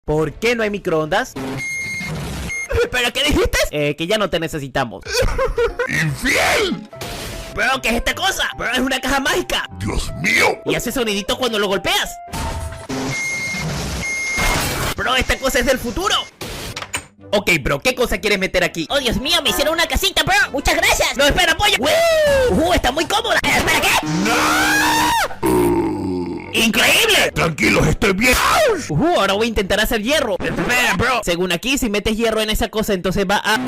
¿Por qué no hay microondas? ¿Pero qué dijiste? Que ya no te necesitamos. ¡Infiel! Bro, ¿qué es esta cosa? Bro, es una caja mágica. ¡Dios mío! Y hace sonidito cuando lo golpeas. Bro, esta cosa es del futuro. Ok, bro, ¿qué cosa quieres meter aquí? Oh, Dios mío, me hicieron una casita, bro. Muchas gracias. No, espera, pollo. Está muy cómoda. ¿Espera qué? ¡Increíble! Tranquilos, estoy bien. Ahora voy a intentar hacer hierro. Espera, bro. Según aquí, si metes hierro en esa cosa, entonces va a...